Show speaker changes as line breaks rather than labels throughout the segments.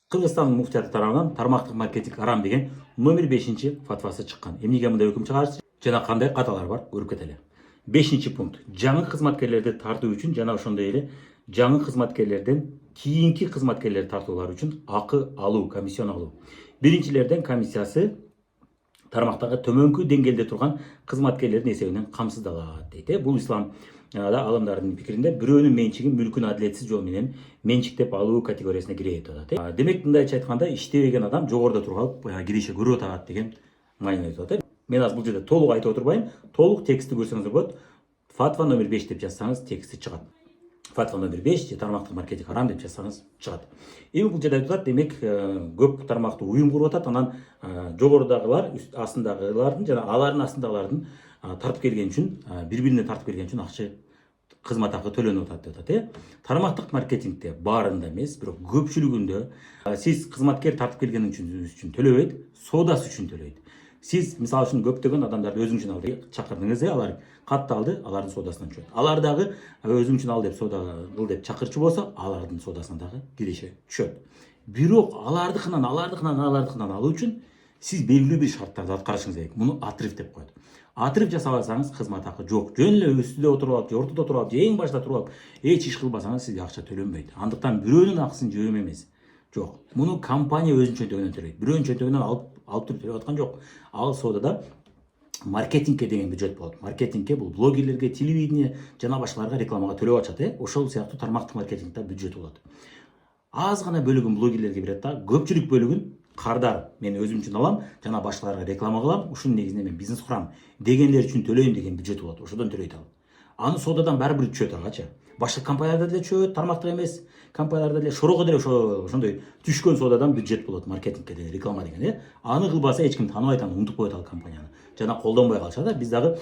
Кыргызстан муфтияты тарабынан тармактык маркетинг арам деген номер 5 фатвасы чыккан. Эмнеге мындай өкүм чыгарышты жана кандай каталар бар көрүп кетели. 5 пункт. Жаңы кызматкерлерди тартуу үчүн жана ошондой эле жаңы кызматкерлерден кийинки кызматкерлерди тартуулар үчүн акы алуу, комиссион алуу. Биринчилерден комиссиясы тармактагы төмөнкү деңгээлде турган кызматкерлердин эсебинен камсыздалат дейт. Бул ислам адамдардын пикиринде бирөөнүн менчигин мүлкүн адилетсиз жол менен менчиктеп алуу категориясына кирет деп атат. Демек мындайча айтканда иштебеген адам жогоруда туруп алып киреше көрүп атат деген маани айтып атат. Мен азыр бул жерде толук айтып отурбайм. Толук текстти көрсөңүздөр болот. Фатва номер 5 деп жазсаңыз тексти чыгат. Фатва номер 5 тармактык маркетинг арам деп жазсаңыз чыгат. Эми бул жерде айтып атат, демек көп тармактуу уюм куруп атат, анан жогорудагылар астындагылардын жана алардын астындагылардын тартып келген үчүн бири-бирине тартып келген үчүн акча кызмат акы төлөнүп атат деп атат. Тармактык маркетингде баарында эмес, бирок көпчүлүгүндө сиз кызматкер тартып келген үчүн төлөбөйт, соодасы үчүн төлөйт. Сиз мисалы үчүн көптөгөн адамдарды өзүң үчүн ал деп чакырдыңыз, алар катталды, алардын соодасынан түшөт. Алар дагы өзүң үчүн ал деп соода кыл деп чакырчу болсо, алардын соодасынан дагы киреше түшөт. Бирок алардыкынан алуу үчүн сиз белгилүү бир шарттарды аткарышыңыз керек. Муну отрыв деп коет. Отрыв жасабасаңыз кызмат акы жок. Жөн эле үстүдө отуруп алып, же ортодо отуруп алып, же эң башта туруп алып, эч иш кылбасаңыз сизге акча төлөнбөйт. Андыктан бирөөнүн акысын жөөм эмес. Жок. Муну компания өзүнүн чөнтөгүнөн төлөйт. Бирөөнүн чөнтөгүнөн алып туруп төлөп аткан жок. Ал соодада маркетингке деген бюджет болот. Маркетингке бул блогерлерге, телевидение жана башкаларга рекламага төлөп атышат, Ошол сыяктуу тармактык маркетингде бюджет болот. Аз гана бөлүгүн блогерлерге берет да, көпчүлүк бөлүгүн кардар мен өзүм үчүн алам жана башкаларга реклама кылам, ушунун негизинде мен бизнес курам дегендер үчүн төлөйм деген бюджет болот. Ошодон төлөйт ал. Аны соодадан баары бир түшөт агачы. Башка компанияларда деле түшөт, тармактык эмес компанияларда деле, шорого деле ошондой түшкөн соодадан бюджет болот маркетингке деле, реклама деген, Аны кылбаса эч ким тааныбайт, аны унутуп коет ал компанияны. Жана колдонбой калышат. Биз дагы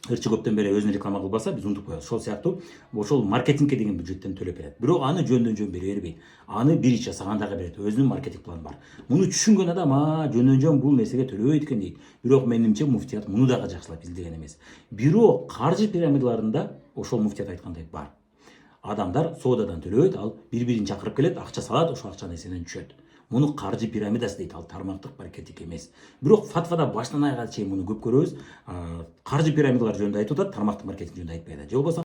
ырчы көптөн бери өзүн реклама кылбаса биз унутуп коебуз. Ошол сыяктуу ошол маркетингке деген бюджеттен төлөп берет. Бирок аны жөндөн жөн бере бербейт. Аны бир иш жасагандага берет. Өзүнүн маркетинг планы бар. Муну түшүнгөн адам жөндөн жөн бул нерсеге төлөбөйт экен дейт. Бирок менимче муфтият муну дагы жакшылап изилдеген эмес. Бирок каржы пирамидаларында ошол муфтият айткандай бар. Адамдар соодадан төлөбөйт, ал бири-бирин чакырып келет, акча салат, ошол акчанын эсебинен түшөт. Муну каржы пирамидасы дейт, ал тармактык маркетинг эмес. Бирок фатвада баштан аягына чейин муну көп көрөбүз. Каржы пирамидалар жөнүндө айтып атат, тармактык маркетинг жөнүндө айтпайт. Же болбосо